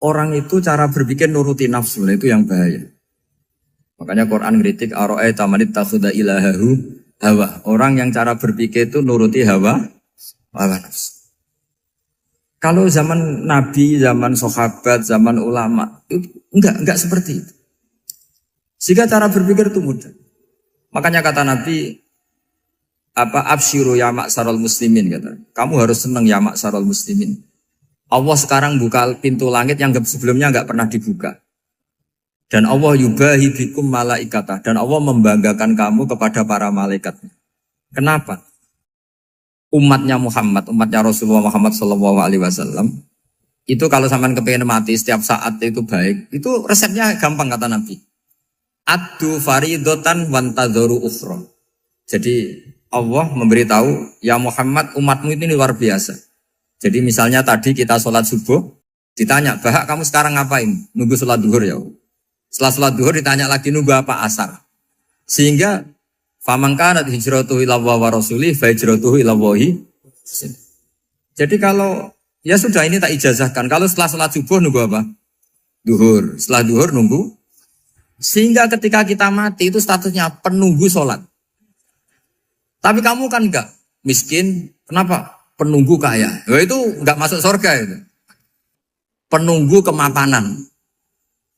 orang itu cara berpikir nuruti nafsu, itu yang bahaya. Makanya Quran kritik ara'aita man ittakhadha ilahahu hawa. Orang yang cara berpikir itu nuruti hawa nafsu. Kalau zaman Nabi, zaman sahabat, zaman ulama, itu enggak seperti itu. Sehingga cara berpikir itu mudah. Makanya kata Nabi, absyiru ya ma'syaral muslimin, kata. Kamu harus senang ya ma'syaral muslimin. Allah sekarang buka pintu langit yang sebelumnya enggak pernah dibuka. Dan Allah yubahi bikum malaikatah. Dan Allah membanggakan kamu kepada para malaikat. Kenapa? Umatnya Muhammad, umatnya Rasulullah Muhammad SAW, itu kalau sampean kepengen mati setiap saat itu baik, itu resepnya gampang kata Nabi. Addu faridotan wantadzoru ukhra. Jadi Allah memberitahu, ya Muhammad, umatmu ini luar biasa. Jadi misalnya tadi kita sholat subuh, ditanya, Bahak kamu sekarang ngapain? Nunggu sholat duhur ya. Setelah sholat duhur ditanya lagi nunggu apa asar. Sehingga faman kanat hijratuhu ila wa rasulih fa hijratuhu ila wahi. Jadi kalau ya sudah ini tak ijazahkan. Kalau setelah sholat subuh nunggu apa? Duhur. Setelah duhur nunggu. Sehingga ketika kita mati itu statusnya penunggu sholat. Tapi kamu kan enggak miskin. Kenapa? Penunggu kaya. Nah, itu enggak masuk surga itu. Penunggu kemapanan.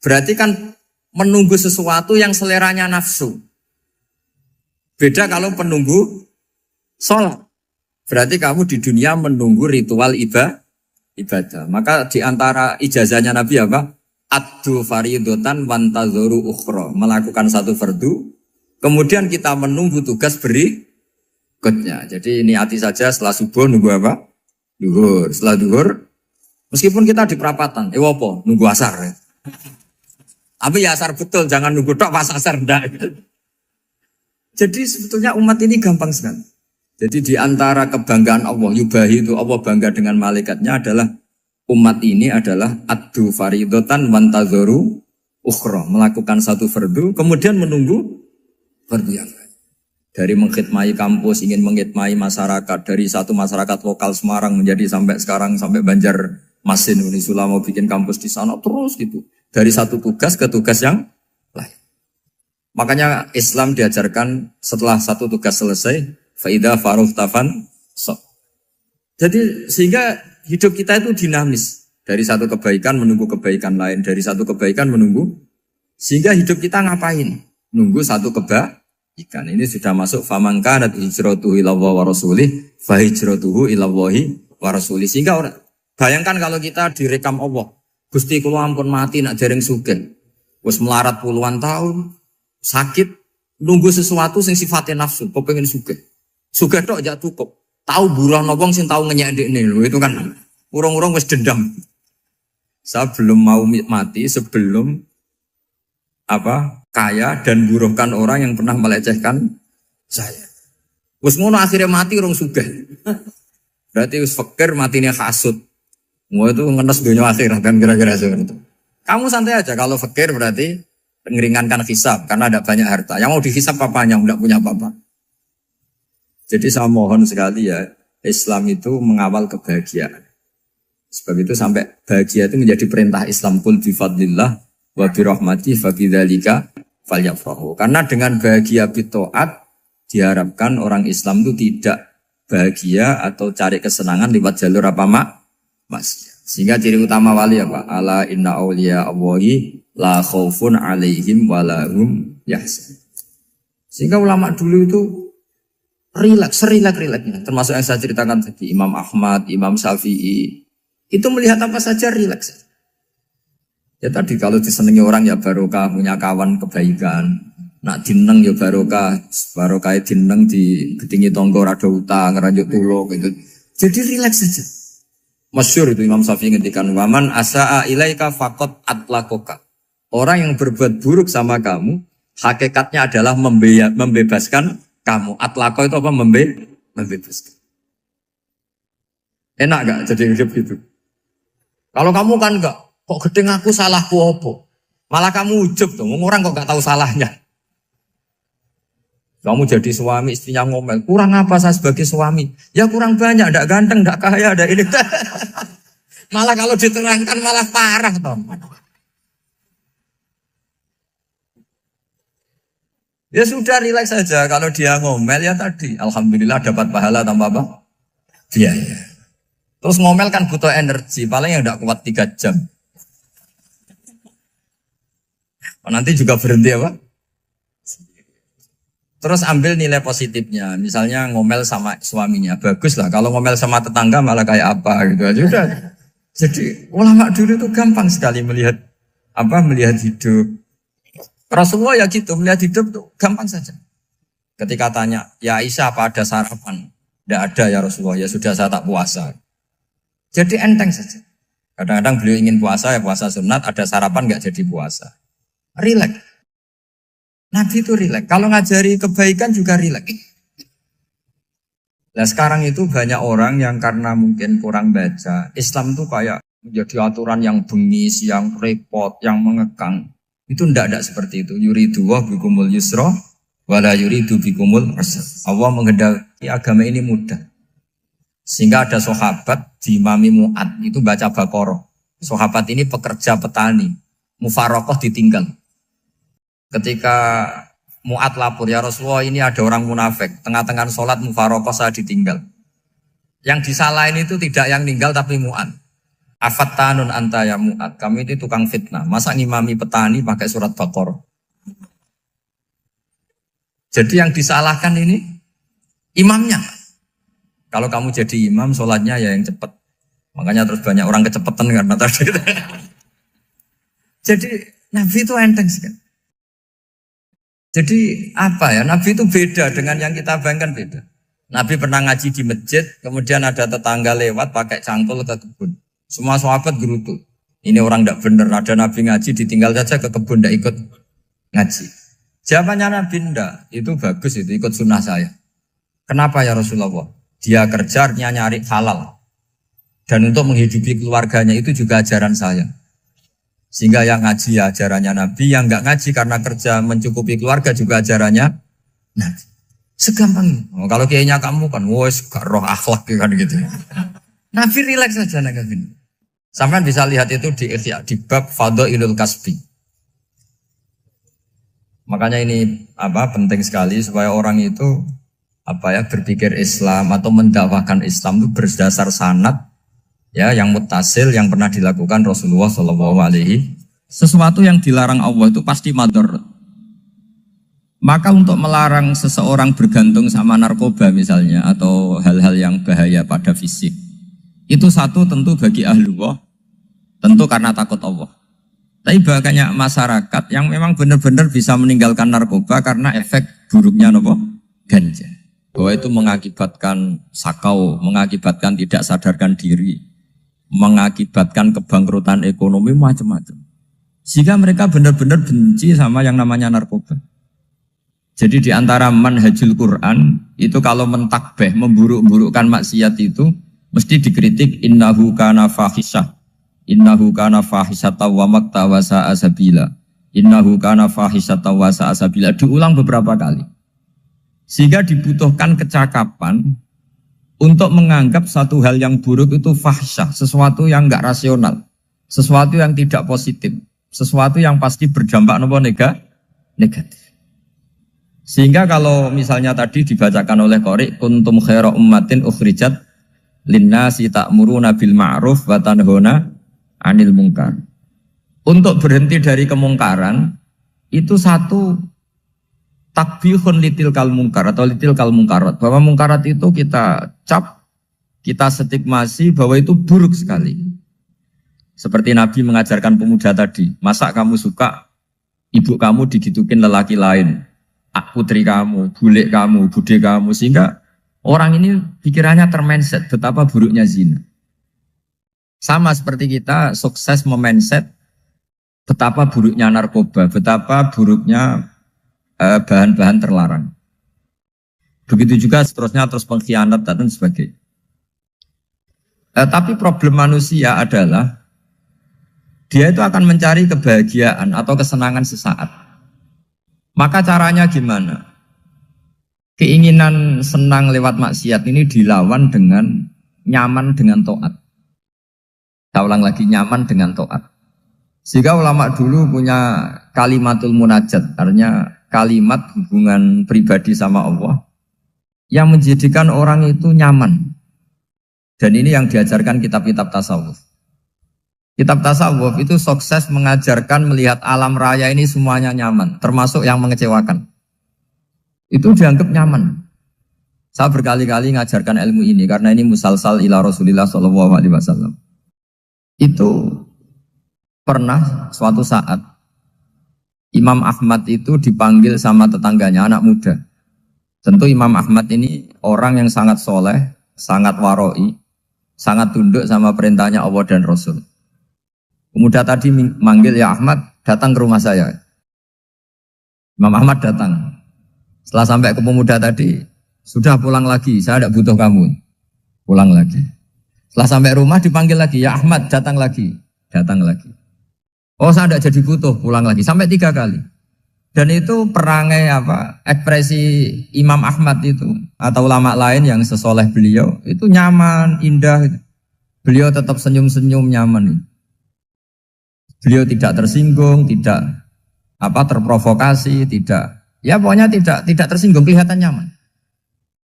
Berarti kan menunggu sesuatu yang seleranya nafsu. Beda kalau penunggu sholat. Berarti kamu di dunia menunggu ritual ibadah. Maka di antara ijazahnya Nabi apa? Addu faridotan wantadzoru ukhra. Melakukan satu fardu. Kemudian kita menunggu tugas berikutnya. Jadi niati saja setelah subuh nunggu apa? Duhur. Setelah duhur, meskipun kita di perapatan. Apa? Nunggu asar. Ya. Tapi ya asar betul. Jangan nunggu tok pas asar. Enggak. Jadi sebetulnya umat ini gampang sekali. Jadi di antara kebanggaan Allah, yubahi itu Allah bangga dengan malaikatnya adalah umat ini adalah addu faridotan wantadzoru ukhra. Melakukan satu fardu, kemudian menunggu fardu yang lain. Dari mengkhidmati kampus, ingin mengkhidmati masyarakat. Dari satu masyarakat lokal Semarang menjadi sampai sekarang, sampai Banjarmasin, Unisula mau bikin kampus di sana, terus gitu. Dari satu tugas ke tugas yang lain. Makanya Islam diajarkan setelah satu tugas selesai, faida faruhtafan so. Jadi sehingga hidup kita itu dinamis. Dari satu kebaikan menunggu kebaikan lain, dari satu kebaikan menunggu. Sehingga hidup kita ngapain? Nunggu satu kebaikan. Ini sudah masuk faman kanat hijratuhu ila wa rasulih, fa hijratuhu ila wahi wa rasulih. Sehingga bayangkan kalau kita direkam Allah, Gusti kula ampun mati nak dereng sugih. Wis melarat puluhan tahun. Sakit, nunggu sesuatu sing sifatnya nafsu, kok pengen sugih. Sugih tok aja cukup. Tahu buruh wong sing tahu ngenyek ndekne lho, itu kan urung-urung wis dendam. Saya belum mau mati sebelum kaya dan buruhkan orang yang pernah melecehkan saya. Wis ngono akhirnya mati urung sugih. Berarti wis fakir matine hasud. Mau itu ngenes dunia akhirat kan kira-kira seperti itu. Kamu santai aja kalau fakir berarti meringankan hisab karena ada banyak harta. Yang mau dihisab papanya, enggak punya apa-apa. Jadi saya mohon sekali ya, Islam itu mengawal kebahagiaan. Sebab itu sampai bahagia itu menjadi perintah Islam, qul bi fadlillah wa bi rahmati fa bidzalika falyafrahu. Karena dengan bahagia bi taat diharapkan orang Islam itu tidak bahagia atau cari kesenangan lewat jalur maksiat. Sehingga ciri utama wali apa? Ala inna awliya Allahi la khaufun alaihim walahum yahzanun. Sehingga ulama dulu itu rileks-rileksnya. Termasuk yang saya ceritakan tadi, Imam Ahmad, Imam Syafi'i. Itu melihat apa saja rileks. Ya tadi kalau disenangi orang ya barokah, punya kawan kebaikan. Nak dineng ya barokah dineng di gedingi tonggo rada utang, ngeranjuk tulo gitu. Jadi rileks saja. Masyhur itu Imam Syafi'i ngendikan waman asaa ilaika faqat atlakoka. Orang yang berbuat buruk sama kamu, hakikatnya adalah membebaskan kamu. Atlako itu apa? Membebaskan. Enak gak jadi hidup gitu? Kalau kamu kan enggak, kok gedeng aku salahku apa? Malah kamu ujub tuh, orang kok gak tahu salahnya. Kamu jadi suami, istrinya ngomel, kurang apa saya sebagai suami? Ya kurang banyak, enggak ganteng, enggak kaya, enggak ini. Malah kalau diterangkan malah parah toh. Ya sudah rileks saja. Kalau dia ngomel ya tadi, alhamdulillah dapat pahala tanpa apa? Biaya. Terus ngomel kan butuh energi, paling yang tidak kuat 3 jam. Nanti juga berhenti apa? Terus ambil nilai positifnya. Misalnya ngomel sama suaminya, bagus lah. Kalau ngomel sama tetangga malah kayak apa gitu aja udah. Jadi ulama dulu itu gampang sekali melihat hidup. Rasulullah ya gitu, melihat hidup tuh gampang saja. Ketika tanya, ya Aisyah apa ada sarapan? Tidak ada ya Rasulullah, ya sudah saya tak puasa. Jadi enteng saja. Kadang-kadang beliau ingin puasa, ya puasa sunat, ada sarapan nggak jadi puasa. Rileks. Nabi itu rileks. Kalau ngajari kebaikan juga rileks. Nah sekarang itu banyak orang yang karena mungkin kurang baca, Islam tuh kayak menjadi aturan yang bengis, yang repot, yang mengekang. Itu tidak seperti itu. Yuridu wa bikumul yusra wala yuridu bikumul usra. Allah menghendaki agama ini mudah. Sehingga ada sahabat di Imami Mu'ad itu baca Baqarah. Sahabat ini pekerja petani, mufarokoh ditinggal. Ketika Mu'ad lapor, ya Rasulullah ini ada orang munafik, tengah-tengah sholat mufarokoh saya ditinggal. Yang disalahin itu tidak yang ninggal tapi Mu'ad. Afattanun anta ya Mu'ad, kami itu tukang fitnah. Masa ngimami petani pakai surat Baqarah? Jadi yang disalahkan ini imamnya. Kalau kamu jadi imam, sholatnya ya yang cepat. Makanya terus banyak orang kecepatan karena tadi. Jadi Nabi itu enteng sekali. Jadi apa ya? Nabi itu beda dengan yang kita bayangkan beda. Nabi pernah ngaji di masjid, kemudian ada tetangga lewat pakai cangkul ke kebun. Semua sahabat gerutu. Ini orang tidak benar. Ada Nabi ngaji ditinggal saja ke kebun, tidak ikut ngaji. Jawabannya Nabi tidak. Itu bagus itu ikut sunnah saya. Kenapa ya Rasulullah? Dia kerja nyari halal. Dan untuk menghidupi keluarganya itu juga ajaran saya. Sehingga yang ngaji ya ajarannya Nabi, yang nggak ngaji karena kerja mencukupi keluarga juga ajarannya Nabi. Segampang ini. Kalau kayaknya kamu kan, wes gak roh akhlak kan gitu. Nabi rileks saja Nabi. Sampai bisa lihat itu di bab Fadhailul Kasbi. Makanya ini penting sekali supaya orang itu berpikir Islam atau mendakwakan Islam itu berdasar sanad ya yang muttasil yang pernah dilakukan Rasulullah SAW. Sesuatu yang dilarang Allah itu pasti mador. Maka untuk melarang seseorang bergantung sama narkoba misalnya atau hal-hal yang bahaya pada fisik, itu satu tentu bagi ahlullah, tentu karena takut Allah. Tapi banyak masyarakat yang memang benar-benar bisa meninggalkan narkoba karena efek buruknya ganja. Bahwa itu mengakibatkan sakau, mengakibatkan tidak sadarkan diri, mengakibatkan kebangkrutan ekonomi macam-macam. Sehingga mereka benar-benar benci sama yang namanya narkoba. Jadi di antara manhajul Quran itu kalau mentakbih, memburuk-burukkan maksiat itu mesti dikritik innahu kana fahisyah. Innahu kana fahisyata wa makta wa sa'a sabila. Innahu kana fahisyata wa sa'a sabila. Diulang beberapa kali. Sehingga dibutuhkan kecakapan untuk menganggap satu hal yang buruk itu fahsyah, sesuatu yang enggak rasional, sesuatu yang tidak positif, sesuatu yang pasti berdampak negatif. Sehingga kalau misalnya tadi dibacakan oleh Qori, kuntum khaira ummatin ukhrijat linnasi ta'muruna bil ma'ruf wa tanhauna 'anil munkar. Untuk berhenti dari kemungkaran itu satu takbihun litil kal munkar atau litil kal munkarat, bahwa mungkarat itu kita cap, kita stigmasi bahwa itu buruk sekali. Seperti Nabi mengajarkan pemuda tadi, masa kamu suka ibu kamu digitukin lelaki lain, putri kamu, bule kamu, bude kamu, sehingga orang ini pikirannya termindset betapa buruknya zina. Sama seperti kita sukses memindset betapa buruknya narkoba, betapa buruknya bahan-bahan terlarang. Begitu juga seterusnya, terus pengkhianat dan sebagainya. Tapi problem manusia adalah dia itu akan mencari kebahagiaan atau kesenangan sesaat. Maka caranya gimana? Keinginan senang lewat maksiat ini dilawan dengan nyaman dengan taat. Saya ulang lagi, nyaman dengan taat. Sehingga ulama dulu punya kalimatul munajat, artinya kalimat hubungan pribadi sama Allah yang menjadikan orang itu nyaman. Dan ini yang diajarkan kitab-kitab tasawuf. Kitab tasawuf itu sukses mengajarkan melihat alam raya ini semuanya nyaman, termasuk yang mengecewakan. Itu dianggap nyaman. Saya berkali-kali mengajarkan ilmu ini karena ini musalsal ila Rasulillah SAW. Itu pernah suatu saat Imam Ahmad itu dipanggil sama tetangganya, anak muda. Tentu Imam Ahmad ini orang yang sangat soleh, sangat waroi, sangat tunduk sama perintahnya Allah dan Rasul. Pemuda tadi manggil, ya Ahmad, datang ke rumah saya. Imam Ahmad datang. Setelah sampai ke pemuda tadi, sudah pulang lagi, saya tidak butuh kamu. Pulang lagi. Setelah sampai rumah dipanggil lagi, ya Ahmad, datang lagi. Datang lagi. Oh, saya tidak jadi butuh, pulang lagi. Sampai 3 kali. Dan itu perangai ekspresi Imam Ahmad itu, atau ulama lain yang sesoleh beliau, itu nyaman, indah. Beliau tetap senyum-senyum, nyaman. Beliau tidak tersinggung, tidak terprovokasi, pokoknya tidak tersinggung, kelihatan nyaman.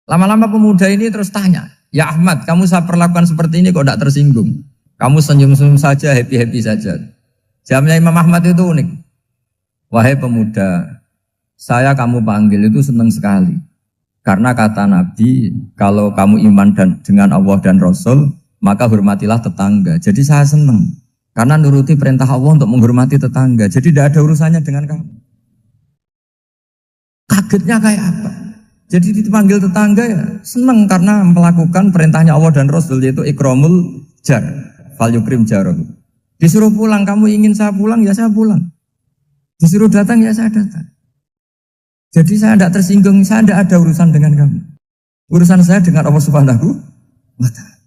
Lama-lama pemuda ini terus tanya, ya Ahmad, kamu saya perlakukan seperti ini kok tidak tersinggung? Kamu senyum-senyum saja, happy-happy saja. Jawabnya Imam Ahmad itu unik. Wahai pemuda, saya kamu panggil itu senang sekali. Karena kata Nabi, kalau kamu iman dengan Allah dan Rasul, maka hormatilah tetangga. Jadi saya senang. Karena nuruti perintah Allah untuk menghormati tetangga. Jadi tidak ada urusannya dengan kamu. Kagetnya kayak apa? Jadi dipanggil tetangga ya senang karena melakukan perintahnya Allah dan Rasul, yaitu ikramul jar, fal yukrim jarum. Disuruh pulang, kamu ingin saya pulang, ya saya pulang. Disuruh datang, ya saya datang. Jadi saya tidak tersinggung, saya tidak ada urusan dengan kamu. Urusan saya dengan Allah Subhanahu wa Ta'ala.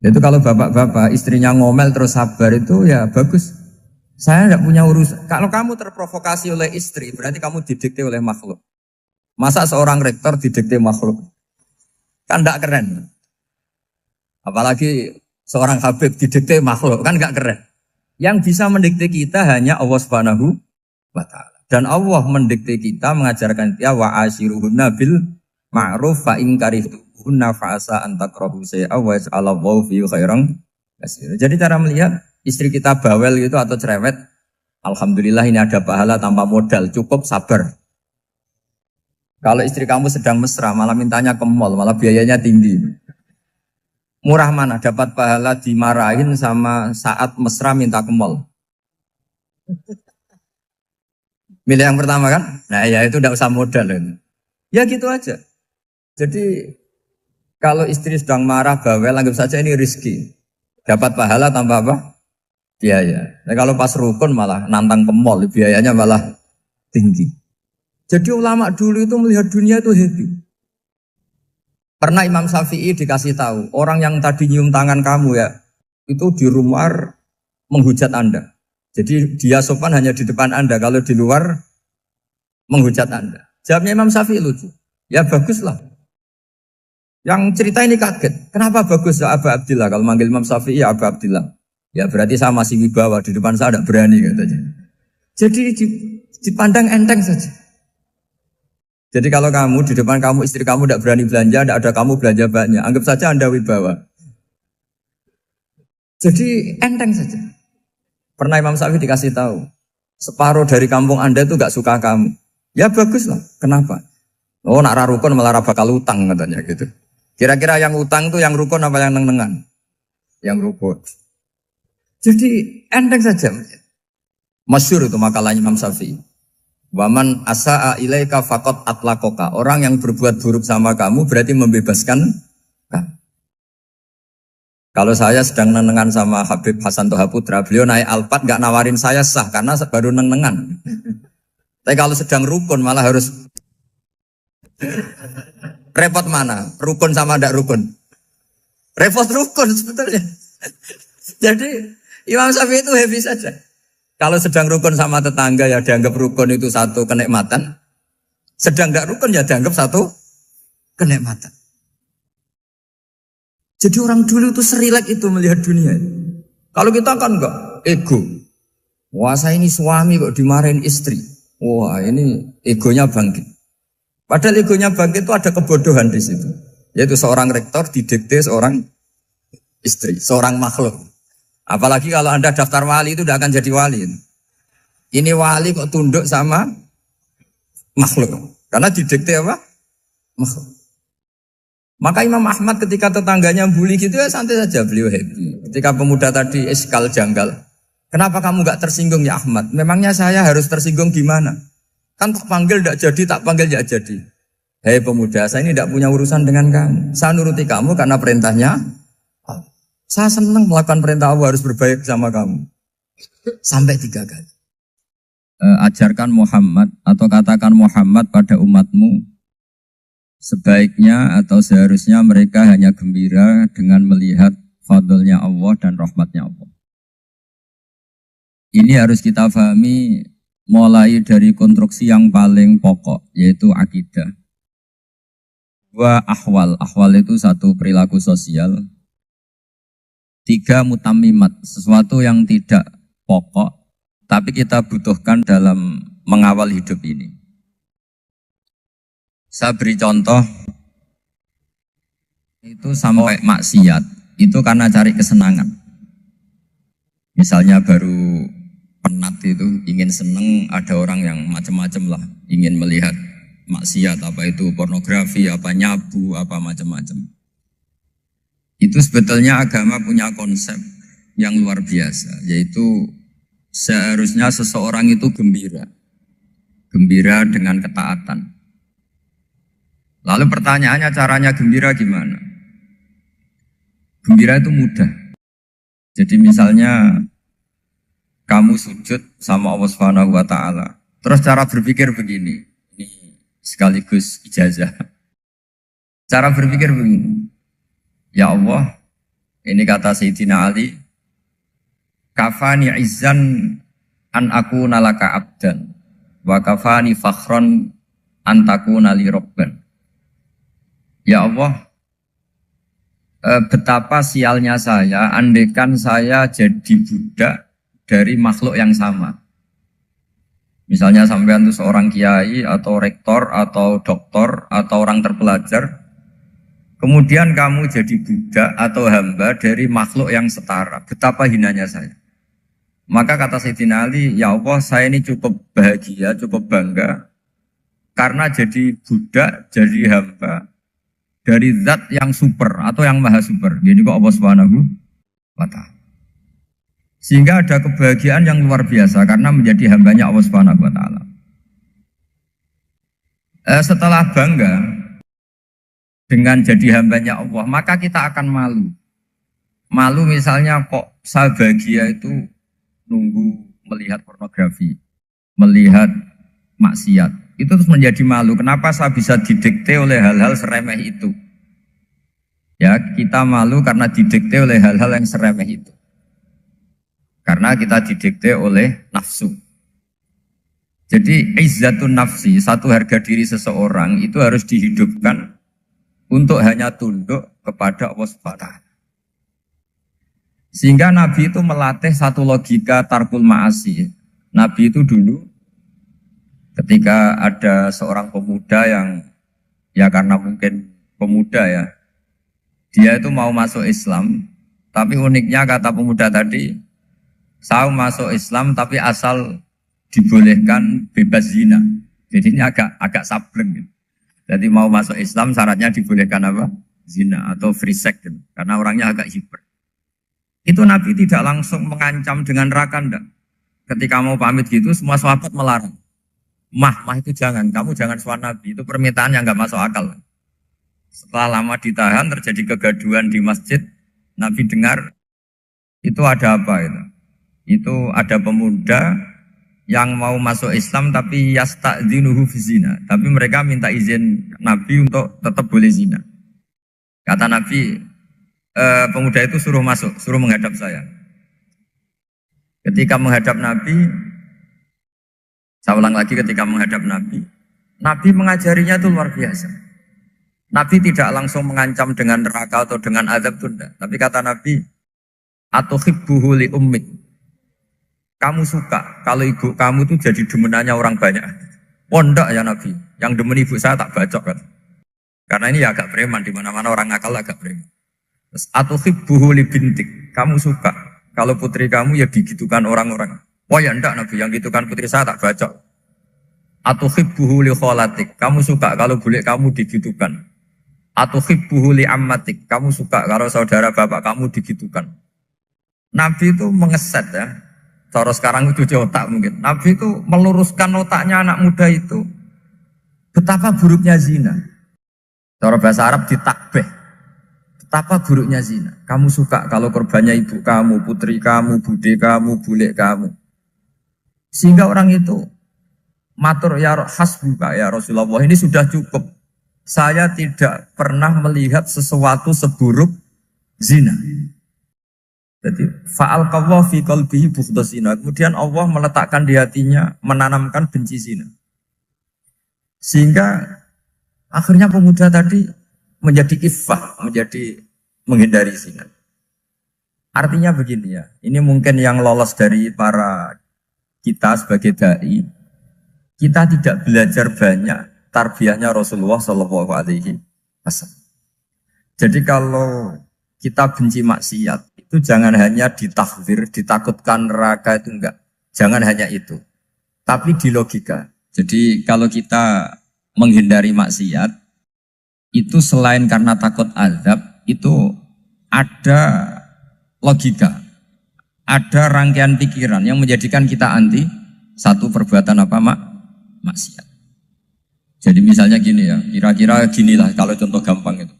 Itu kalau bapak-bapak istrinya ngomel terus sabar itu ya bagus. Saya tidak punya urusan. Kalau kamu terprovokasi oleh istri, berarti kamu didikte oleh makhluk. Masa seorang rektor didikte makhluk? Kan tidak keren. Apalagi seorang habib didikte makhluk, kan tidak keren. Yang bisa mendikte kita hanya Allah Subhanahu wa Ta'ala. Dan Allah mendikte kita, mengajarkan kita wa ashiruhunna bil ma'ruf fa in karihtuhunna fa asa an takrahu shay'an wa yaj'alallahu fi khairan katsira. Jadi cara melihat istri kita bawel gitu atau cerewet, alhamdulillah ini ada pahala tanpa modal, cukup sabar. Kalau istri kamu sedang mesra, malah mintanya ke mall, malah biayanya tinggi. Murah mana dapat pahala dimarahin sama saat mesra minta ke mall? Milih yang pertama kan? Nah ya itu tidak usah modal ini. Ya gitu aja. Jadi kalau istri sedang marah, bawel, anggap saja ini rezeki. Dapat pahala tanpa apa? Biaya. Nah, kalau pas rukun malah nantang ke mall, biayanya malah tinggi. Jadi ulama dulu itu melihat dunia itu happy. Pernah Imam Syafi'i dikasih tahu, orang yang tadi nyium tangan kamu ya, itu di rumah menghujat Anda. Jadi dia sopan hanya di depan Anda, kalau di luar menghujat Anda. Jawabnya Imam Syafi'i lucu. Ya baguslah. Yang cerita ini kaget. Kenapa bagus ya Aba Abdillah? Kalau manggil Imam Syafi'i ya Aba Abdillah. Ya berarti saya masih wibawa, di depan saya tidak berani katanya. Jadi dipandang enteng saja. Jadi kalau kamu di depan kamu istri kamu tidak berani belanja, tidak ada kamu belanja banyak, anggap saja Anda wibawa. Jadi enteng saja. Pernah Imam Syafi'i dikasih tahu, separuh dari kampung Anda itu gak suka kamu. Ya baguslah. Kenapa? Oh nak rukun malah bakal utang katanya gitu. Kira-kira yang utang tuh yang rukun apa yang neng-nengan? Yang rukun. Jadi enteng saja. Masyhur itu makalahnya Imam Syafi'i. Waman asa'a ilaika faqad atlaqaka. Orang yang berbuat buruk sama kamu berarti membebaskan kamu. Kalau saya sedang nenengan sama Habib Hasan Toha Putra, beliau naik Alphard gak nawarin saya sah karena baru nenengan. Tapi kalau sedang rukun malah harus repot mana? Rukun sama ndak rukun? Repot rukun sebetulnya. Jadi Imam Syafi'i itu happy saja. Kalau sedang rukun sama tetangga ya dianggap rukun itu satu kenikmatan. Sedang ndak rukun ya dianggap satu kenikmatan. Jadi orang dulu itu serilek itu melihat dunia. Kalau kita kan enggak, ego. Wah saya ini suami kok dimarahin istri. Wah ini egonya bangkit. Padahal egonya bangkit itu ada kebodohan di situ. Yaitu seorang rektor didikte seorang istri, seorang makhluk. Apalagi kalau Anda daftar wali itu tidak akan jadi wali. Ini wali kok tunduk sama makhluk. Karena didikte apa? Makhluk. Maka Imam Ahmad ketika tetangganya bully gitu ya santai saja, beliau happy. Ketika pemuda tadi eskal janggal, kenapa kamu gak tersinggung ya Ahmad? Memangnya saya harus tersinggung gimana? Kan tak panggil tidak jadi, tak panggil tidak jadi. Hei pemuda, saya ini tidak punya urusan dengan kamu. Saya nuruti kamu karena perintahnya. Saya senang melakukan perintah Allah, harus berbaik sama kamu. Sampai 3 kali. Ajarkan Muhammad atau katakan Muhammad pada umatmu. Sebaiknya atau seharusnya mereka hanya gembira dengan melihat fadlnya Allah dan rahmatnya Allah. Ini harus kita pahami mulai dari konstruksi yang paling pokok, yaitu akidah. 2 ahwal. Ahwal itu 1 perilaku sosial. 3 mutammimat, sesuatu yang tidak pokok, tapi kita butuhkan dalam mengawal hidup ini. Saya beri contoh, itu sampai maksiat, itu karena cari kesenangan. Misalnya baru penat itu, ingin seneng, ada orang yang macam-macam lah, ingin melihat maksiat, apa itu pornografi, apa nyabu, apa macam-macam. Itu sebetulnya agama punya konsep yang luar biasa, yaitu seharusnya seseorang itu gembira. Gembira dengan ketaatan. Lalu pertanyaannya caranya gembira gimana? Gembira itu mudah. Jadi misalnya kamu sujud sama Allah Subhanahu wa taala. Terus cara berpikir begini. Ini sekaligus ijazah. Cara berpikir begini. Ya Allah, ini kata Sayyidina Ali, kafani izzan an akuna laka abdan wa kafani fakhron an takuna li rabban. Ya Allah, betapa sialnya saya andaikan saya jadi budak dari makhluk yang sama. Misalnya sampean itu seorang kiai atau rektor atau doktor atau orang terpelajar, kemudian kamu jadi budak atau hamba dari makhluk yang setara. Betapa hinanya saya. Maka kata Sayyidina Ali, ya Allah saya ini cukup bahagia, cukup bangga karena jadi budak, jadi hamba dari zat yang super atau yang maha super. Jadi kok Allah Subhanahu wa ta'ala. Sehingga ada kebahagiaan yang luar biasa karena menjadi hambanya Allah Subhanahu wa ta'ala. Setelah bangga dengan jadi hambanya Allah, maka kita akan malu. Malu misalnya kok saya bahagia itu nunggu melihat pornografi, melihat maksiat. Itu terus menjadi malu. Kenapa saya bisa didikte oleh hal-hal seremeh itu? Ya, kita malu karena didikte oleh hal-hal yang seremeh itu. Karena kita didikte oleh nafsu. Jadi izzatun nafsi, satu harga diri seseorang itu harus dihidupkan untuk hanya tunduk kepada Allah Subhanahu wa ta'ala. Sehingga Nabi itu melatih satu logika tarkul ma'asi. Nabi itu dulu ketika ada seorang pemuda yang ya karena mungkin pemuda ya, dia itu mau masuk Islam, tapi uniknya kata pemuda tadi, saya masuk Islam tapi asal dibolehkan bebas zina. Jadi ini agak sableng gitu. Jadi mau masuk Islam syaratnya dibolehkan apa? Zina atau free sex gitu. Karena orangnya agak hiper. Itu Nabi tidak langsung mengancam dengan neraka enggak. Ketika mau pamit gitu semua sahabat melarang. Mah itu jangan, kamu jangan suan Nabi, itu permintaan yang nggak masuk akal. Setelah lama ditahan, terjadi kegaduhan di masjid, Nabi dengar, itu ada apa itu? Itu ada pemuda yang mau masuk Islam tapi yasta'dzinuhu fi zina. Tapi mereka minta izin Nabi untuk tetap boleh zina. Kata Nabi, pemuda itu suruh masuk, suruh menghadap saya. Ketika menghadap Nabi, saya ulang lagi ketika menghadap Nabi, Nabi mengajarinya itu luar biasa. Nabi tidak langsung mengancam dengan neraka atau dengan azab tunda. Tapi kata Nabi, Atau hibbuhu li ummik. Kamu suka kalau ibu kamu itu jadi demenannya orang banyak. Pondok ya Nabi. Yang demen ibu saya tak bacok kan. Karena ini ya agak preman, di mana-mana orang nakal agak preman. Terus atau hibbuhu li bintik. Kamu suka kalau putri kamu ya digitukan orang-orang. Wah ya enggak Nabi, yang gitukan putri saya tak bacok. Atau hibbuhu li kholatik. Kamu suka kalau bule kamu digitukan. Atau hibbuhu li ammatik. Kamu suka kalau saudara bapak kamu digitukan. Nabi itu mengeset ya. Cara sekarang itu cuci otak mungkin. Nabi itu meluruskan otaknya anak muda itu. Betapa buruknya zina. Cara bahasa Arab ditakbih. Betapa buruknya zina. Kamu suka kalau korbannya ibu kamu, putri kamu, bude kamu, bule kamu. Sehingga orang itu matur ya hasbuka ya Rasulullah, ini sudah cukup. Saya tidak pernah melihat sesuatu seburuk zina. Jadi fa'al qawwa fi qalbihi bughdha zina. Kemudian Allah meletakkan di hatinya, menanamkan benci zina. Sehingga akhirnya pemuda tadi menjadi iffah, menjadi menghindari zina. Artinya begini ya, ini mungkin yang lolos dari para kita sebagai dai, kita tidak belajar banyak tarbiyahnya Rasulullah Shallallahu Alaihi Wasallam. Jadi kalau kita benci maksiat, itu jangan hanya ditakhzir, ditakutkan neraka itu enggak. Jangan hanya itu. Tapi di logika. Jadi kalau kita menghindari maksiat, itu selain karena takut azab, itu ada logika. Ada rangkaian pikiran yang menjadikan kita anti satu perbuatan apa maksiat. Jadi misalnya gini ya, kira-kira ginilah kalau contoh gampang itu.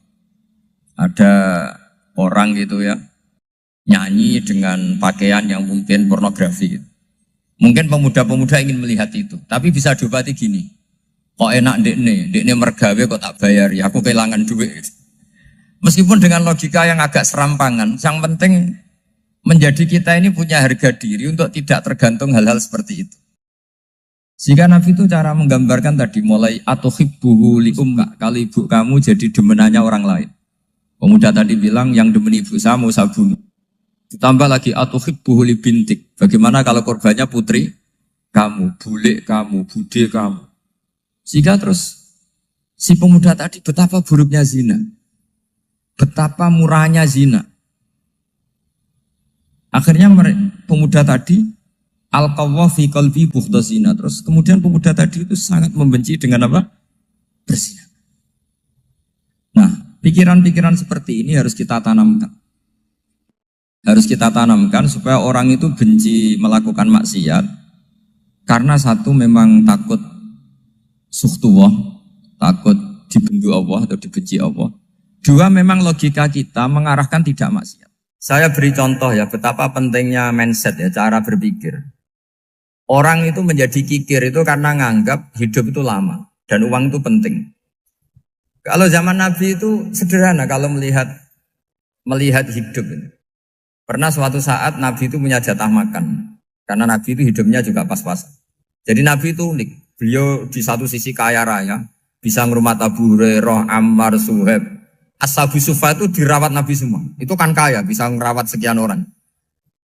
Ada orang gitu ya, nyanyi dengan pakaian yang mungkin pornografi gitu. Mungkin pemuda-pemuda ingin melihat itu, tapi bisa diobati gini. Kok enak dekne mergawe kok tak bayar ya, aku kehilangan duit. Meskipun dengan logika yang agak serampangan, yang penting menjadi kita ini punya harga diri untuk tidak tergantung hal-hal seperti itu. Sehingga Nabi itu cara menggambarkan tadi mulai atau hibbuhu li umma, kalau ibu kamu jadi demenannya orang lain. Pemuda tadi bilang yang demen ibu saya mau saya bunuh. Ditambah lagi atau hibbuhu li bintik. Bagaimana kalau korbannya putri kamu, bule kamu, bude kamu. Sehingga terus si pemuda tadi betapa buruknya zina. Betapa murahnya zina. Akhirnya pemuda tadi al-qawwa fi qalbi bughdha zina. Terus kemudian pemuda tadi itu sangat membenci dengan apa? Berzina. Nah, pikiran-pikiran seperti ini harus kita tanamkan. Harus kita tanamkan supaya orang itu benci melakukan maksiat. Karena satu memang takut sukhtuwah, takut dibendu Allah atau dibenci Allah. Dua memang logika kita mengarahkan tidak maksiat. Saya beri contoh ya betapa pentingnya mindset ya, cara berpikir. Orang itu menjadi kikir itu karena nganggap hidup itu lama dan uang itu penting. Kalau zaman Nabi itu sederhana kalau melihat hidup ini. Pernah suatu saat Nabi itu punya jatah makan karena Nabi itu hidupnya juga pas-pasan. Jadi Nabi itu unik. Beliau di satu sisi kaya raya, bisa ngurmat Abu Hurairah, Ammar, Suhaib. Ashabu Sufa itu dirawat Nabi semua. Itu kan kaya, bisa merawat sekian orang.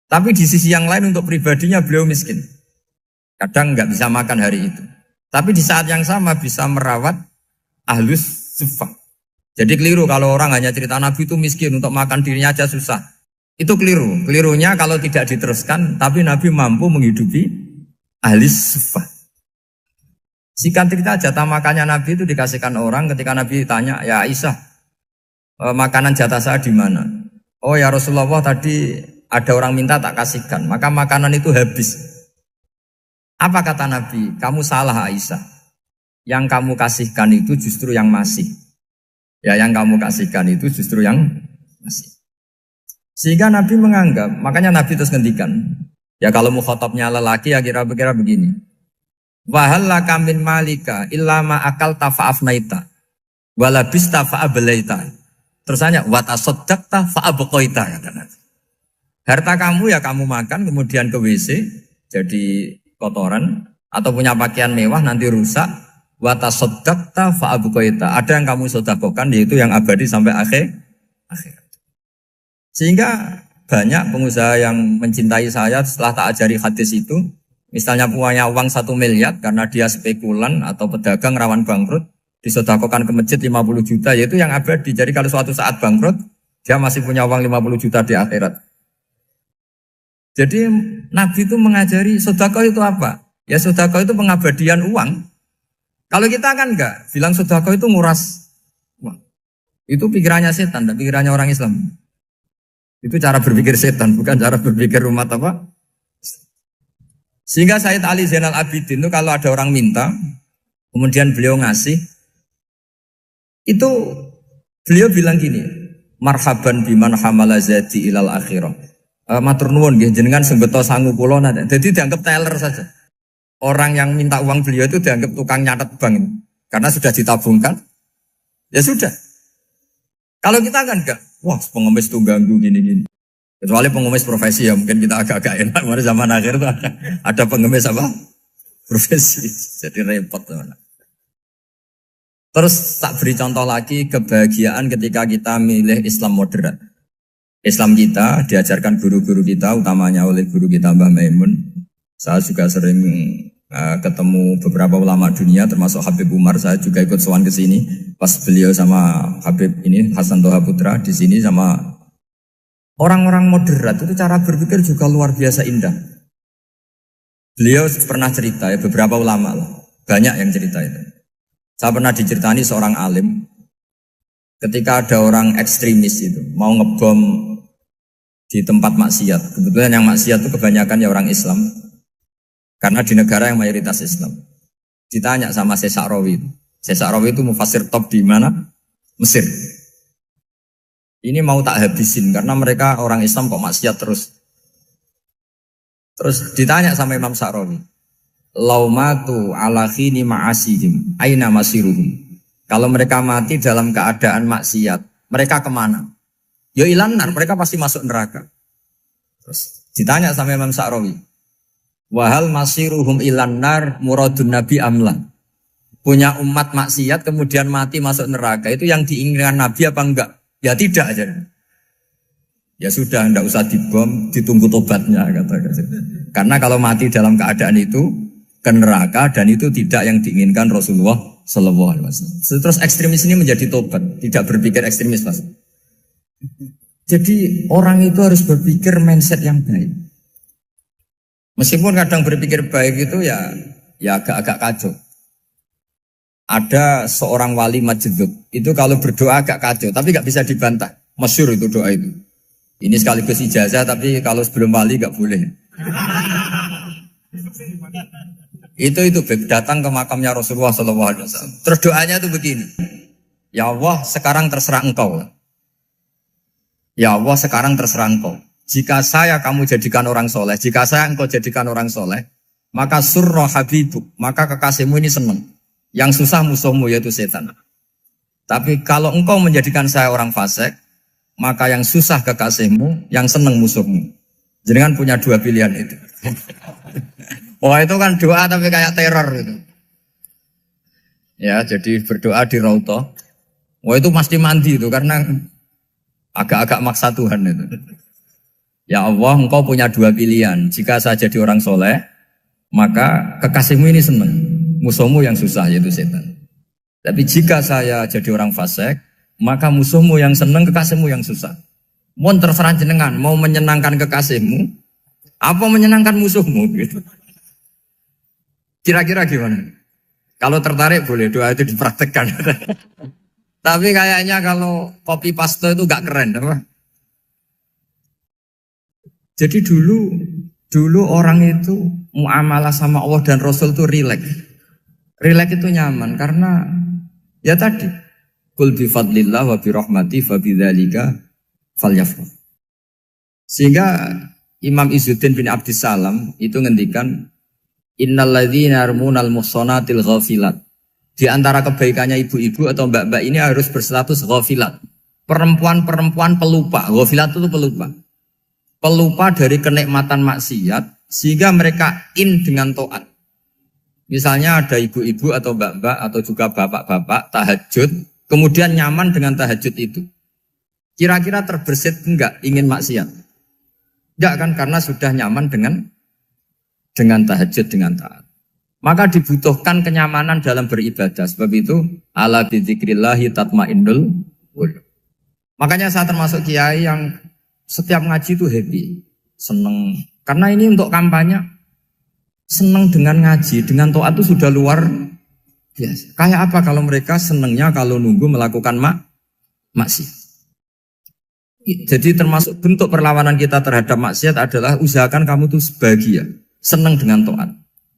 Tapi di sisi yang lain untuk pribadinya beliau miskin. Kadang nggak bisa makan hari itu. Tapi di saat yang sama bisa merawat Ahlus Sufa. Jadi keliru kalau orang hanya cerita Nabi itu miskin, untuk makan dirinya aja susah. Itu keliru. Kelirunya kalau tidak diteruskan, tapi Nabi mampu menghidupi Ahlus Sufa. Singkat cerita jatah makannya Nabi itu dikasihkan orang ketika Nabi tanya, ya Aisyah, makanan jatah saya di mana? Oh ya Rasulullah, tadi ada orang minta tak kasihkan, maka makanan itu habis. Apa kata Nabi? Kamu salah Aisyah. Yang kamu kasihkan itu justru yang masih. Ya yang kamu kasihkan itu justru yang masih. Sehingga Nabi menganggap, makanya Nabi terus ngendikan. Ya kalau mukhatabnya lelaki ya kira-kira begini. Wahallaka min malika illa ma akalta fa'afnaita walabista fa'ablaita. Terus tanya, watasoddaqta fa'abqaita, kata Nabi. Harta kamu ya kamu makan, kemudian ke WC, jadi kotoran, atau punya pakaian mewah, nanti rusak. Watasoddaqta fa'abqaita. Ada yang kamu sedekahkan, yaitu yang abadi sampai akhir. Sehingga banyak pengusaha yang mencintai saya setelah tak ajari hadis itu. Misalnya punya uang 1 miliar karena dia spekulan atau pedagang rawan bangkrut, disedekahkan ke masjid 50 juta, yaitu yang abadi. Jadi kalau suatu saat bangkrut, dia masih punya uang 50 juta di akhirat. Jadi Nabi itu mengajari sedekah itu apa? Ya sedekah itu pengabadian uang. Kalau kita kan enggak, bilang sedekah itu nguras uang. Itu pikirannya setan, dan pikirannya orang Islam. Itu cara berpikir setan, bukan cara berpikir umat apa. Sehingga Sayyid Ali Zainal Abidin itu kalau ada orang minta, kemudian beliau ngasih, itu beliau bilang gini, marhaban biman hamala zati ilal akhirah. Matur nuwun nggih jenengan sing beto sangu kula nate. Jadi dianggap teller saja. Orang yang minta uang beliau itu dianggap tukang nyatet bank ini. Karena sudah ditabungkan. Ya sudah. Kalau kita kan enggak, wah pengemis tuh ganggu gini-gini. Kecuali pengemis profesi ya mungkin kita agak-agak enak. Pada zaman akhir tuh ada pengemis apa? Profesi. Jadi repot teman. Terus tak beri contoh lagi kebahagiaan ketika kita milih Islam moderat. Islam kita diajarkan guru-guru kita, utamanya oleh guru kita Mbah Maimun. Saya juga sering ketemu beberapa ulama dunia, termasuk Habib Umar. Saya juga ikut sowan ke sini pas beliau sama Habib ini Hasan Toha Putra di sini sama orang-orang moderat. Itu cara berpikir juga luar biasa indah. Beliau pernah cerita ya, beberapa ulama lah, banyak yang cerita itu. Saya pernah diceritani seorang alim ketika ada orang ekstremis itu mau ngebom di tempat maksiat. Kebetulan yang maksiat itu kebanyakan ya orang Islam. Karena di negara yang mayoritas Islam. Ditanya sama Syekh Sa'rawi. Syekh Sa'rawi itu mufassir top di mana? Mesir. Ini mau tak habisin karena mereka orang Islam kok maksiat terus. Terus ditanya sama Imam Sa'rawi. Laumatu ala khini ma'asihim aina masiruhum. Kalau mereka mati dalam keadaan maksiat, mereka kemana? Ya ilanar, mereka pasti masuk neraka. Terus ditanya sama Imam Sa'rawi. Wahal masiruhum ilanar muradun nabi amlan. Punya umat maksiat kemudian mati masuk neraka, itu yang diinginkan Nabi apa enggak? Ya tidak aja. Ya sudah, enggak usah dibom, ditunggu tobatnya kata. Karena kalau mati dalam keadaan itu ke neraka dan itu tidak yang diinginkan Rasulullah Sallallahu Alaihi Wasallam. Terus ekstremis ini menjadi tobat, tidak berpikir ekstremis Mas. Jadi orang itu harus berpikir mindset yang baik. Meskipun kadang berpikir baik itu ya agak-agak kacau. Ada seorang wali majdub itu kalau berdoa agak kacau, tapi nggak bisa dibantah. Masyhur itu doa itu. Ini sekaligus ijazah, tapi kalau sebelum wali nggak boleh. Itu datang ke makamnya Rasulullah SAW. Terus doanya itu begini. Ya Allah, sekarang terserah engkau. Ya Allah, sekarang terserah engkau. Jika saya kamu jadikan orang soleh, jika saya engkau jadikan orang soleh, maka surra habibuk, maka kekasihmu ini senang. Yang susah musuhmu yaitu setan. Tapi kalau engkau menjadikan saya orang fasik, maka yang susah kekasihmu, yang senang musuhmu. Jadi kan punya dua pilihan itu. Wah itu kan doa tapi kayak teror itu. Ya jadi berdoa di Raudhah. Wah itu pasti mandi itu karena agak-agak maksa Tuhan itu. Ya Allah, engkau punya dua pilihan. Jika saya jadi orang soleh, maka kekasihmu ini senang. Musuhmu yang susah yaitu setan. Tapi jika saya jadi orang fasik, maka musuhmu yang senang, kekasihmu yang susah. Mohon terserah jenengan, mau menyenangkan kekasihmu, apa menyenangkan musuhmu gitu. Kira-kira gimana? Kalau tertarik boleh doa itu dipraktekkan. Tapi kayaknya kalau copy paste itu gak keren, apa? Jadi dulu orang itu muamalah sama Allah dan Rasul itu rileks. Rileks itu nyaman karena ya tadi qul bi fadlillah wa bi rahmati fa bidzalika falyafrah. Sehingga Imam Izzuddin bin Abdissalam itu ngendikan innalladzina yarmunal muhsanatil ghafilat. Di antara kebaikannya ibu-ibu atau mbak-mbak ini harus berstatus ghafilat. Perempuan-perempuan pelupa. Ghafilat itu pelupa. Pelupa dari kenikmatan maksiat sehingga mereka dengan taat. Misalnya ada ibu-ibu atau mbak-mbak atau juga bapak-bapak tahajud, kemudian nyaman dengan tahajud itu. Kira-kira terbersit enggak ingin maksiat? Enggak kan, karena sudah nyaman dengan tahajud, dengan taat. Maka dibutuhkan kenyamanan dalam beribadah. Sebab itu ala bidzikrillahi tatmainnul qulub. Makanya saya termasuk kiai yang setiap ngaji itu happy, seneng. Karena ini untuk kampanye, seneng dengan ngaji, dengan taat itu sudah luar biasa. Kayak apa kalau mereka senengnya kalau nunggu melakukan maksiat. Jadi termasuk bentuk perlawanan kita terhadap maksiat adalah usahakan kamu tuh bahagia, senang dengan taat.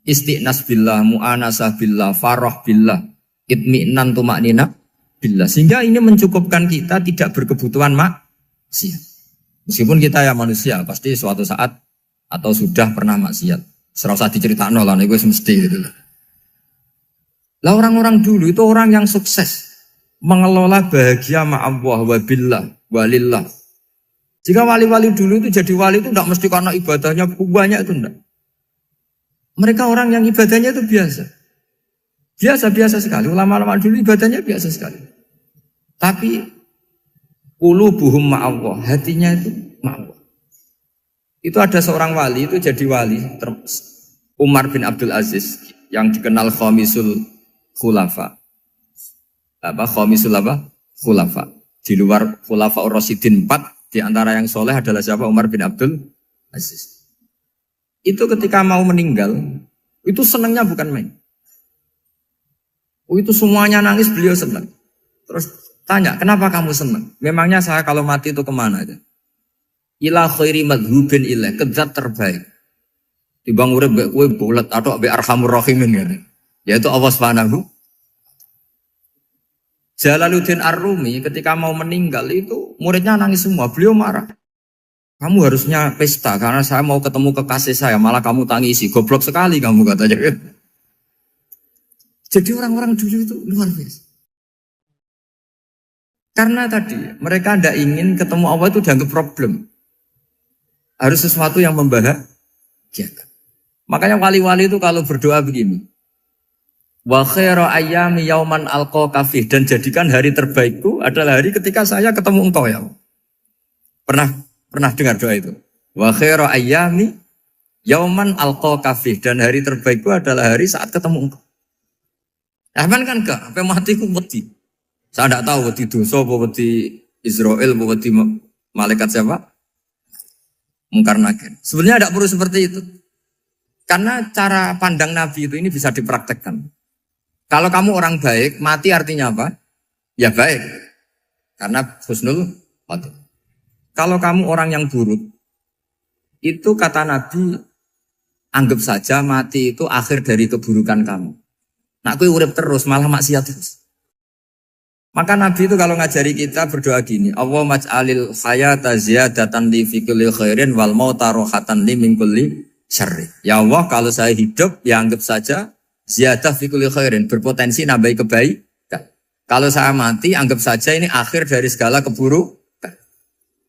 Istiqnas billah, mu'anasah billah, farah billah, itmi'nan tumaknina billah. Sehingga ini mencukupkan kita tidak berkebutuhan maksiat. Meskipun kita ya manusia, pasti suatu saat atau sudah pernah maksiat. Serasa diceritakan lah, ini gue mesti gitu. Lah orang-orang dulu itu orang yang sukses mengelola bahagia ma'allah wa billah walillah. Jika wali-wali dulu itu jadi wali itu tidak mesti karena ibadahnya banyak, itu enggak. Mereka orang yang ibadahnya itu biasa. Biasa-biasa sekali. Ulama-ulama dulu ibadahnya biasa sekali. Tapi qulubuhum ma'allah, hatinya itu ma'allah. Itu ada seorang wali itu jadi wali, Umar bin Abdul Aziz yang dikenal khamisul khulafa. Khamisul khulafa. Di luar khulafa ar-rasyidin 4, di antara yang soleh adalah siapa? Umar bin Abdul Aziz. Itu ketika mau meninggal, itu senangnya bukan main. Itu semuanya nangis, beliau senang. Terus tanya, kenapa kamu senang? Memangnya saya kalau mati itu kemana aja? Ila khairi madhubin ilah, ke zat terbaik. Dibang urip mbek kowe bulet atau mbek arhamur rahimin gitu. Yaitu Allah Subhanahu. Jalaluddin Ar-Rumi ketika mau meninggal itu muridnya nangis semua, beliau marah. Kamu harusnya pesta karena saya mau ketemu kekasih saya, malah kamu tangisi, goblok sekali kamu katanya. Jadi orang-orang dulu itu luar biasa. Karena tadi mereka tidak ingin ketemu Allah itu dianggap problem. Harus sesuatu yang membahagiakan. Makanya wali-wali itu kalau berdoa begini. Wa khairu ayyami yauman alqa kafih, dan jadikan hari terbaikku adalah hari ketika saya ketemu engkau ya. Pernah dengar doa itu? Wa khairu ayyami yauman alqa kafih, dan hari terbaikku adalah hari saat ketemu engkau. Aman kan enggak? Sampai mati ku wedi. Saya tidak tahu wedi dosa apa wedi Israel apa wedi malaikat siapa? Mungkar Nakir. Sebenarnya tidak perlu seperti itu. Karena cara pandang Nabi itu ini bisa dipraktekkan. Kalau kamu orang baik, mati artinya apa? Ya baik. Karena husnul khotimah. Kalau kamu orang yang buruk, itu kata Nabi, anggap saja mati itu akhir dari keburukan kamu. Nah, aku urip terus, malah maksiat terus. Maka Nabi itu kalau ngajari kita berdoa gini, Allahumma maj'alil hayata ziyadatan li fi kulli khairin wal mauta rohatan li min kulli syarri. Ya Allah, kalau saya hidup, ya anggap saja ziyadah fi kulli khairin, berpotensi nambahi kebaikan. Kalau saya mati, anggap saja ini akhir dari segala keburukan.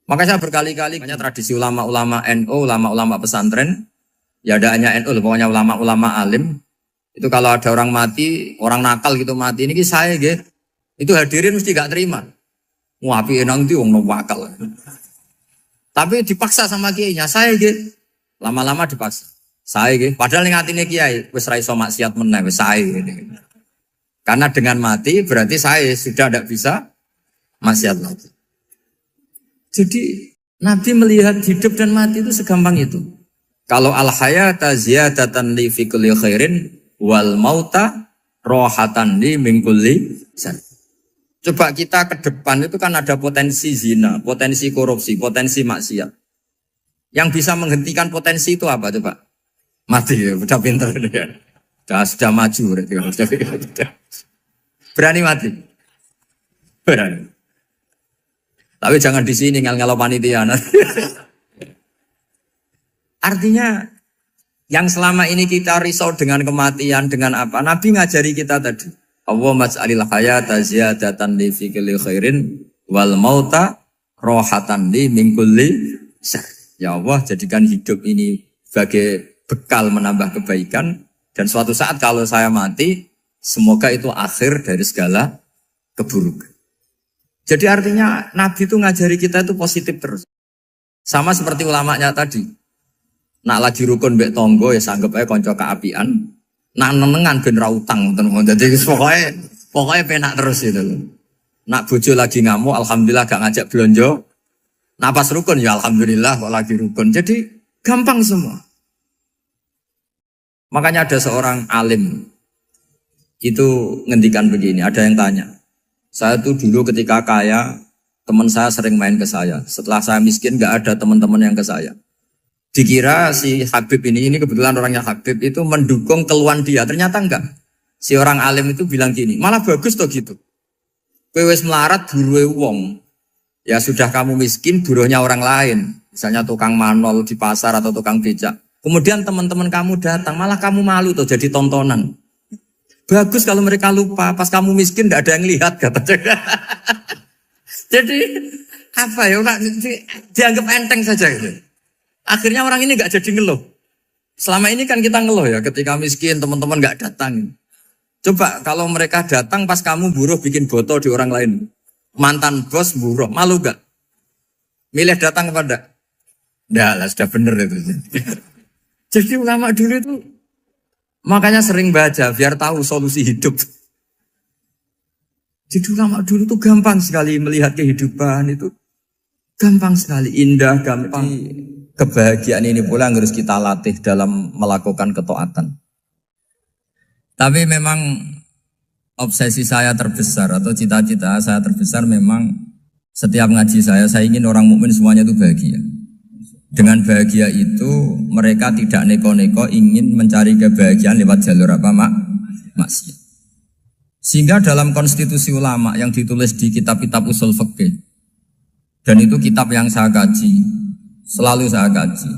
Maka saya berkali-kali, banyak tradisi ulama-ulama NU, ulama-ulama pesantren, ya ada hanya NU, pokoknya ulama-ulama alim. Itu kalau ada orang mati, orang nakal gitu mati, ini saya gitu. Itu hadirin mesti gak terima. Wapi enang itu wong wakal. Tapi dipaksa sama kiainya, saya gitu. Lama-lama dipaksa. Saya gitu. Padahal ning atine kiai wis ra iso maksiat meneh wis saya gitu. Karena dengan mati berarti saya sudah tidak bisa maksiat lagi. Jadi Nabi melihat hidup dan mati itu segampang itu. Kalau al-hayata ziyadatan li fi kulli khairin wal mauta rohatan li min kulli syarr. Coba kita ke depan itu kan ada potensi zina, potensi korupsi, potensi maksiat. Yang bisa menghentikan potensi itu apa coba? Mati ya, udah pinter dia. Sudah maju berarti. Berani mati? Berani. Tapi jangan di sini ngel-ngelo panitia. Artinya yang selama ini kita risau dengan kematian, dengan apa? Nabi ngajari kita tadi. Allahumma maj'alil hayata ziyadatan li fi kulli khairin wal mauta rohatan li min kulli syarr. Ya Allah, jadikan hidup ini sebagai bekal menambah kebaikan, dan suatu saat kalau saya mati, semoga itu akhir dari segala keburukan. Jadi artinya Nabi itu ngajari kita itu positif terus. Sama seperti ulamanya tadi. Nak lagi rukun mbek tonggo ya sanggep ae kanca keapian. Nak nenengan ben ra utang ngoten. Dadi pokoknya penak terus itu. Nak bojo lagi ngamuk alhamdulillah gak ngajak blonjo. Nak pas rukun ya alhamdulillah kok lagi rukun. Jadi gampang semua. Makanya ada seorang alim itu ngendikan begini, ada yang tanya. Saya tuh dulu ketika kaya, teman saya sering main ke saya. Setelah saya miskin gak ada teman-teman yang ke saya. Dikira si Habib ini kebetulan orangnya Habib itu mendukung keluhan dia. Ternyata enggak. Si orang alim itu bilang gini, malah bagus tuh gitu. Kowe wis melarat buruhe wong. Ya sudah kamu miskin buruhnya orang lain. Misalnya tukang manol di pasar atau tukang becak. Kemudian teman-teman kamu datang, malah kamu malu tuh jadi tontonan. Bagus kalau mereka lupa, pas kamu miskin tidak ada yang lihat katanya. Jadi apa ya, dianggap enteng saja gitu. Akhirnya orang ini nggak jadi ngeluh. Selama ini kan kita ngeluh ya, ketika miskin teman-teman nggak datang. Coba kalau mereka datang pas kamu buruh bikin botol di orang lain. Mantan bos buruh, malu gak? Milih datang kepada? Nggak lah, sudah bener itu. Jadi ulama dulu itu makanya sering baca biar tahu solusi hidup. Jadi ulama dulu itu gampang sekali melihat kehidupan itu. Gampang sekali, indah, gampang. Kebahagiaan ini pula yang harus kita latih dalam melakukan ketaatan. Tapi memang obsesi saya terbesar atau cita-cita saya terbesar memang setiap ngaji saya ingin orang mukmin semuanya itu bahagia. Dengan bahagia itu mereka tidak neko-neko ingin mencari kebahagiaan lewat jalur apa maksiat. Sehingga dalam konstitusi ulama yang ditulis di kitab-kitab usul fikih, dan itu kitab yang saya kaji, selalu saya kaji,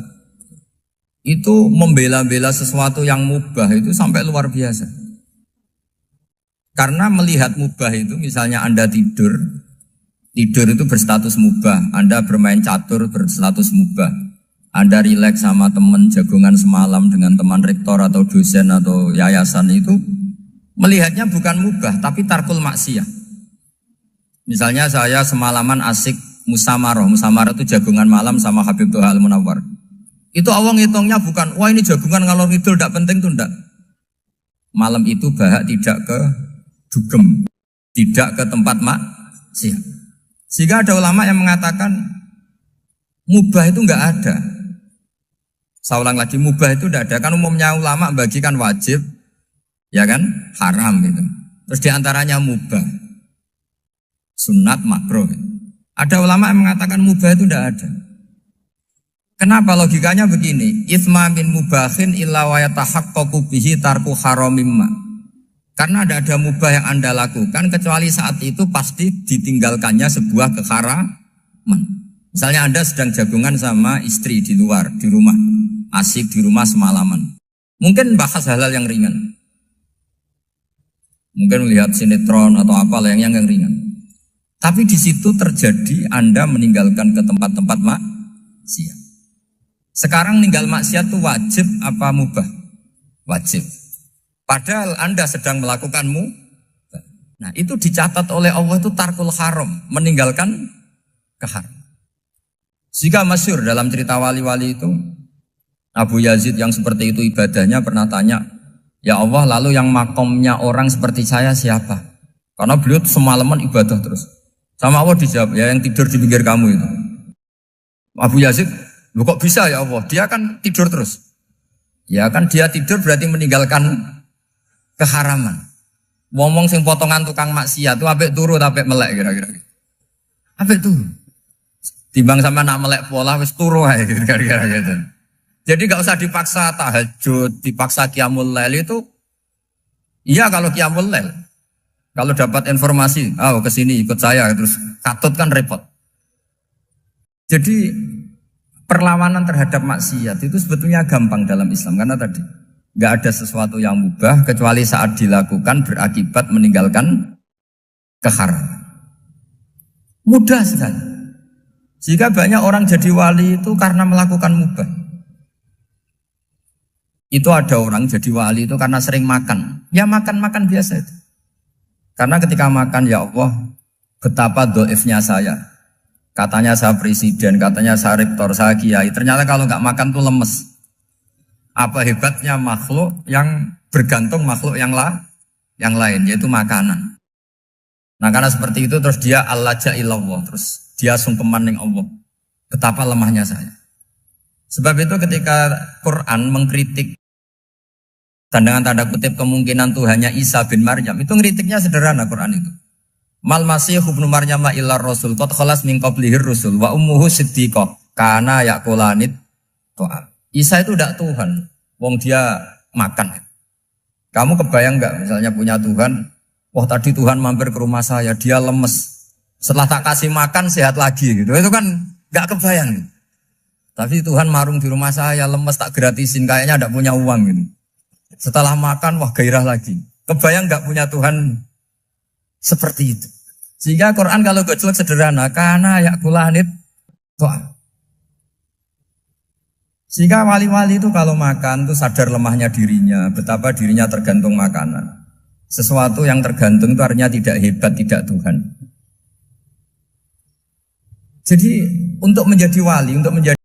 itu membela-bela sesuatu yang mubah itu sampai luar biasa. Karena melihat mubah itu, misalnya Anda tidur itu berstatus mubah. Anda bermain catur berstatus mubah. Anda rileks sama teman jagongan semalam dengan teman rektor atau dosen atau yayasan itu, melihatnya bukan mubah, tapi tarkul maksiyah. Misalnya saya semalaman asik musamarah itu jagongan malam sama Habib Toha Al-Munawwar. Itu awang ngitungnya bukan, wah ini jagongan ngalor ngidul tidak penting tuh enggak. Malam itu bahak tidak ke dugem, tidak ke tempat maksiat. Sehingga ada ulama yang mengatakan mubah itu enggak ada. Saya ulang lagi, mubah itu enggak ada. Kan umumnya ulama bagikan wajib, ya kan, haram gitu. Terus diantaranya mubah, sunat, makruh. Ada ulama yang mengatakan mubah itu enggak ada. Kenapa? Logikanya begini, itsma min mubahin illa wa yatahaqqaqu bihi tarku haramimma. Karena ada mubah yang Anda lakukan kecuali saat itu pasti ditinggalkannya sebuah keharaman. Misalnya Anda sedang jagungan sama istri di luar, di rumah, asik di rumah semalaman. Mungkin bahas hal-hal yang ringan. Mungkin melihat sinetron atau apa yang ringan. Tapi di situ terjadi Anda meninggalkan ke tempat-tempat maksiat. Sekarang ninggal maksiat itu wajib apa mubah? Wajib. Padahal Anda sedang melakukanmu. Nah itu dicatat oleh Allah itu tarkul haram, meninggalkan keharam. Jika masyhur dalam cerita wali-wali itu, Abu Yazid yang seperti itu ibadahnya pernah tanya, ya Allah lalu yang makomnya orang seperti saya siapa? Karena beliau semalaman ibadah terus. Sama Allah dijawab, ya yang tidur di pinggir kamu itu. Abu Yazid, loh kok bisa ya Allah? Dia kan tidur terus. Ya kan dia tidur berarti meninggalkan keharaman. Ngomong sing potongan tukang maksiat itu apik turu apik melek kira-kira. Apik turu. Timbang sama nak melek pola wis turu ae kira-kira gitu. Jadi enggak usah dipaksa tahajud, dipaksa qiyamul lail itu. Iya kalau qiyamul lail. Kalau dapat informasi, ke sini ikut saya terus katut kan repot. Jadi perlawanan terhadap maksiat itu sebetulnya gampang dalam Islam karena tadi nggak ada sesuatu yang mubah kecuali saat dilakukan berakibat meninggalkan keharaman. Mudah sekali. Jika banyak orang jadi wali itu karena melakukan mubah. Itu ada orang jadi wali itu karena sering makan. Ya makan-makan biasa itu. Karena ketika makan, ya Allah, betapa doifnya saya. Katanya saya presiden, katanya saya rektor, saya kiai. Ternyata kalau nggak makan tuh lemes. Apa hebatnya makhluk yang bergantung makhluk yang lain, yaitu makanan. Nah karena seperti itu terus dia al-laja'illallah, terus dia sungkeman ning Allah. Betapa lemahnya saya. Sebab itu ketika Quran mengkritik dan dengan tanda kutip kemungkinan Tuhannya Isa bin Maryam, itu ngeritiknya sederhana Quran itu. Mal masih ibnu Maryam illar rasul qad khalas min qablihir rusul wa ummuhu siddiqah kana yaqulanit ta'am. Isa itu tidak Tuhan, wong dia makan. Kamu kebayang nggak misalnya punya Tuhan, wah tadi Tuhan mampir ke rumah saya, dia lemes. Setelah tak kasih makan sehat lagi gitu. Itu kan nggak kebayang. Tapi Tuhan marung di rumah saya, lemes tak gratisin, kayaknya tidak punya uang gitu. Setelah makan, wah gairah lagi. Kebayang nggak punya Tuhan seperti itu. Sehingga Quran kalau gojlok sederhana, karena yakulanit ta'am. Sehingga wali-wali itu kalau makan itu sadar lemahnya dirinya, betapa dirinya tergantung makanan. Sesuatu yang tergantung itu artinya tidak hebat, tidak Tuhan. Jadi untuk menjadi wali, untuk menjadi